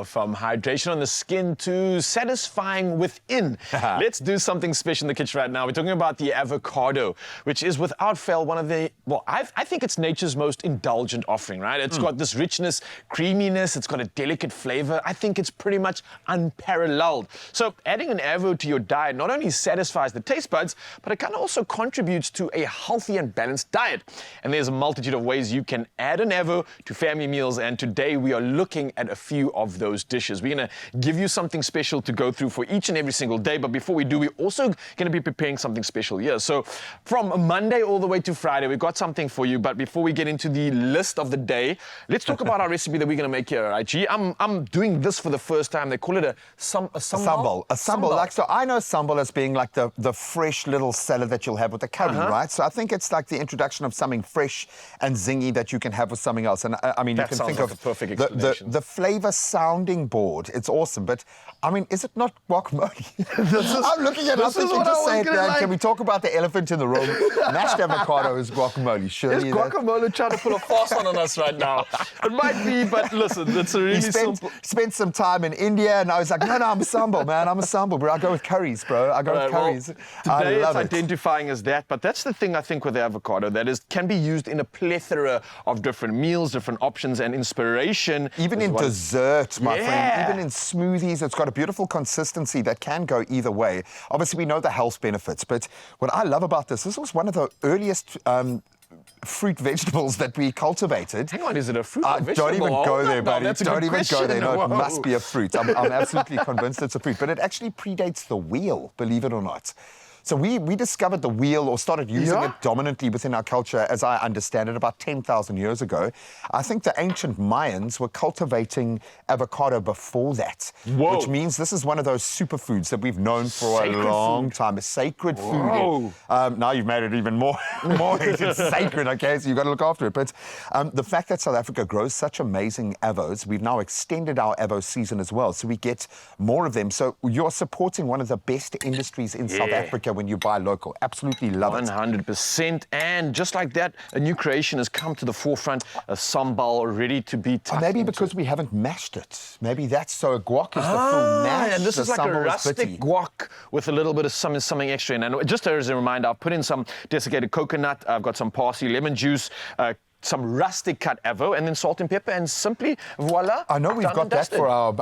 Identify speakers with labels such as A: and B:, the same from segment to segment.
A: from hydration on the skin to satisfying within. Let's do something special in the kitchen right now. We're talking about the avocado, which is without fail one of the, I think it's nature's most indulgent offering, right? It's got this richness, creaminess, it's got a delicate flavor. I think it's pretty much unparalleled. So adding an avo to your diet not only satisfies the taste buds, but it kind of also contributes to a healthy and balanced diet. And there's a multitude of ways you can add an avo to family meals, and today we are looking at a few of those dishes. We're going to give you something special to go through for each and every single day, but before we do, we're also going to be preparing something special here. So from Monday all the way to Friday, we've got something for you, but before we get into the list of the day, let's talk about our recipe that we're going to make here, right, G? I'm doing this for the first time. They call it a sambal.
B: A sambal. Like, so I know sambal as being like the fresh little salad that you'll have with the curry, right? So I think it's like the introduction of something fresh and zingy that you can have with something else. And I mean,
A: that
B: you can think
A: like
B: of
A: a perfect explanation.
B: the flavor sounding board. It's awesome, but I mean, is it not guacamole? I'm looking at it. I'm thinking, just say it, man. Like... Can we talk about the elephant in the room? Mashed avocado is guacamole. Surely
A: is guacamole trying to pull a fast one on us right now? It might be, but listen, it's a really simple.
B: Spent some time in India, and I was like, no, I'm a sambal, man. I'm a sambal, bro. I go with curries, bro. I go with curries.
A: Well, today it's identifying as that, but that's the thing I think with the avocado, that is can be used in a plethora of different meals, different options, and inspiration.
B: Even in dessert, my friend. Even in smoothies, it's got a beautiful consistency that can go either way. Obviously, we know the health benefits, but what I love about this was one of the earliest fruit vegetables that we cultivated.
A: Hang on, is it a fruit or vegetable?
B: Don't even go there, buddy.
A: Don't
B: even go there. No, it must be a fruit. I'm absolutely convinced it's a fruit. But it actually predates the wheel, believe it or not. So we discovered the wheel, or started using it dominantly within our culture, as I understand it, about 10,000 years ago. I think the ancient Mayans were cultivating avocado before that, which means this is one of those superfoods that we've known for a long time. A sacred food. Now you've made it even more it's sacred, okay? So you've got to look after it. But the fact that South Africa grows such amazing avos, we've now extended our avo season as well, so we get more of them. So you're supporting one of the best industries in South Africa when you buy local. Absolutely love it.
A: 100%. And just like that, a new creation has come to the forefront, a sambal ready to be tucked
B: maybe because we haven't mashed it. Maybe that's so guac is the full mash.
A: And this is like a rustic guac with a little bit of something extra in. And just as a reminder, I've put in some desiccated coconut, I've got some parsley, lemon juice, some rustic cut avo, and then salt and pepper, and simply voila.
B: I know we've got that for our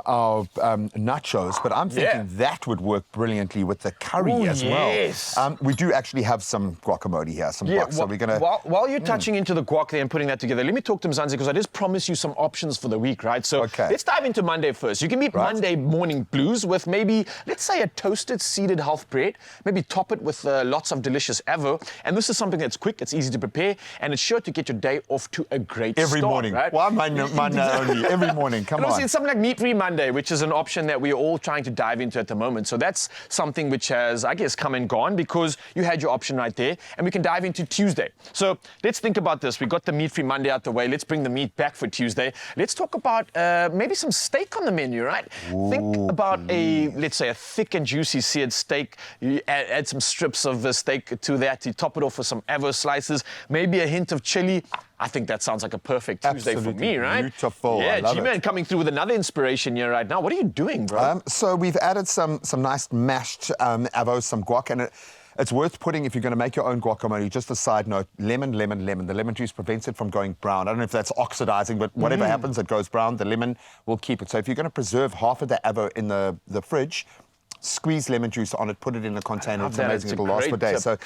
B: nachos, but I'm thinking that would work brilliantly with the curry as well. We do actually have some guacamole here, some guac, so we're gonna.
A: While you're touching into the guac there and putting that together, let me talk to Mzansi, because I just promised you some options for the week, right? So let's dive into Monday first. You can beat Monday morning blues with maybe, let's say, a toasted seeded health bread. Maybe top it with lots of delicious avo, and this is something that's quick, it's easy to prepare, and it's sure to get your day off to a great
B: every
A: start,
B: morning.
A: Right?
B: Why Monday only? Every morning, come on.
A: It's something like meat-free Monday, which is an option that we're all trying to dive into at the moment. So that's something which has, I guess, come and gone, because you had your option right there, and we can dive into Tuesday. So let's think about this. We got the meat-free Monday out the way. Let's bring the meat back for Tuesday. Let's talk about maybe some steak on the menu, right? Think about let's say, a thick and juicy seared steak. You add some strips of the steak to that. You top it off with some avo slices, maybe a hint of chili. I think that sounds like a perfect Tuesday for me, right?
B: Beautiful.
A: Yeah, G-Man coming through with another inspiration here right now. What are you doing, bro?
B: So we've added some nice mashed avo, some guac, and it's worth putting, if you're going to make your own guacamole, just a side note, lemon. The lemon juice prevents it from going brown. I don't know if that's oxidizing, but whatever happens, it goes brown. The lemon will keep it. So if you're going to preserve half of the avo in the fridge, squeeze lemon juice on it, put it in a container. It's amazing. It'll last for days. So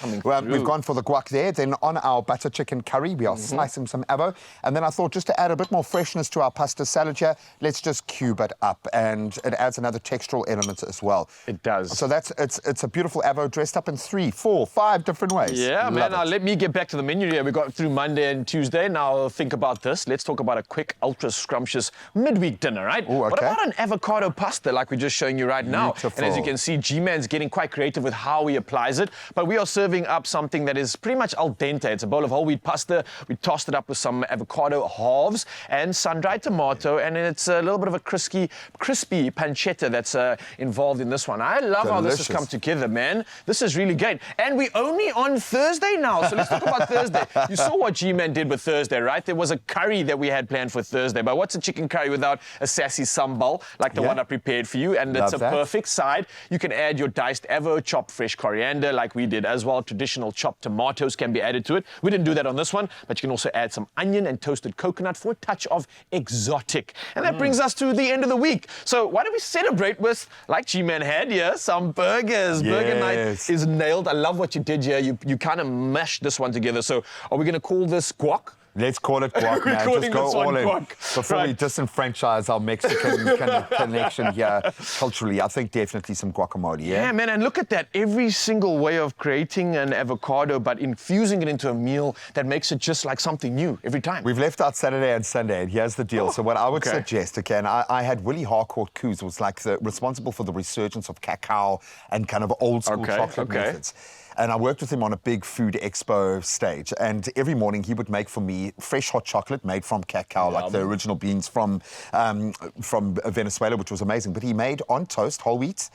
B: we've gone for the guac there. Then on our butter chicken curry, we are slicing some avo. And then I thought, just to add a bit more freshness to our pasta salad here, let's just cube it up. And it adds another textural element as well.
A: It does.
B: So it's a beautiful avo dressed up in 3, 4, 5 different ways.
A: Yeah, man. Now let me get back to the menu here. We got through Monday and Tuesday. Now think about this. Let's talk about a quick, ultra scrumptious midweek dinner, right?
B: Ooh, okay.
A: What about an avocado pasta like we're just showing you right now?
B: Beautiful.
A: And as you can see G-Man's getting quite creative with how he applies it. But we are serving up something that is pretty much al dente. It's a bowl of whole wheat pasta. We tossed it up with some avocado halves and sun-dried tomato, and it's a little bit of a crispy pancetta that's involved in this one. I love how this has come together, man. This is really great. And we're only on Thursday now, so let's talk about Thursday. You saw what G-Man did with Thursday, right? There was a curry that we had planned for Thursday, but what's a chicken curry without a sassy sambal like the one I prepared for you? And it's a perfect side. You can add your diced AVO, chopped fresh coriander like we did as well. Traditional chopped tomatoes can be added to it. We didn't do that on this one, but you can also add some onion and toasted coconut for a touch of exotic. And that brings us to the end of the week. So why don't we celebrate with, like G-Man had here, some burgers.
B: Yes.
A: Burger night is nailed. I love what you did here. You kind of mashed this one together. So are we going to call this guac?
B: Let's call it guac, man. Just go all in. Before we disenfranchise our Mexican kind of connection here culturally, I think definitely some guacamole,
A: Yeah, man, and look at that. Every single way of creating an avocado, but infusing it into a meal that makes it just like something new every time.
B: We've left out Saturday and Sunday, and here's the deal. So what I would suggest, okay, and I had Willie Harcourt Coos, was like responsible for the resurgence of cacao and kind of old school chocolate methods. And I worked with him on a big food expo stage. And every morning he would make for me fresh hot chocolate made from cacao, like the original beans from Venezuela, which was amazing. But he made on toast, whole wheat,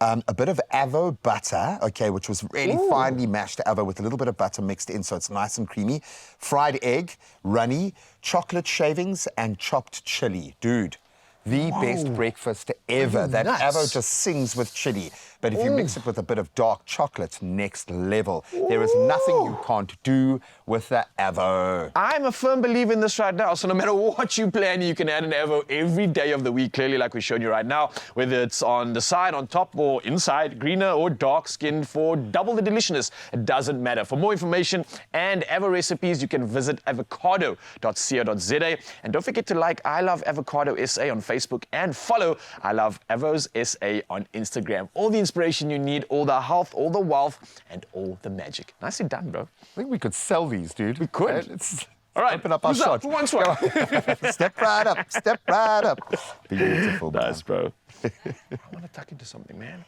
B: a bit of AVO butter, okay, which was really finely mashed AVO with a little bit of butter mixed in, so it's nice and creamy. Fried egg, runny, chocolate shavings, and chopped chili. Dude, the best breakfast ever. That AVO just sings with chili. But if you mix it with a bit of dark chocolate, next level. There is nothing you can't do with the AVO.
A: I'm a firm believer in this right now. So no matter what you plan, you can add an AVO every day of the week, clearly like we showed you right now. Whether it's on the side, on top, or inside, greener or dark skinned for double the deliciousness. It doesn't matter. For more information and AVO recipes, you can visit avocado.co.za. And don't forget to like I Love Avocado SA on Facebook and follow I Love Avos SA on Instagram. All the inspiration you need, all the health, all the wealth, and all the magic. Nicely done, bro.
B: I think we could sell these, dude.
A: We could.
B: Let's
A: all right,
B: open up our shot.
A: Who wants one?
B: Step right up, step right up. Beautiful, man.
A: Nice, bro. I want to tuck into something, man.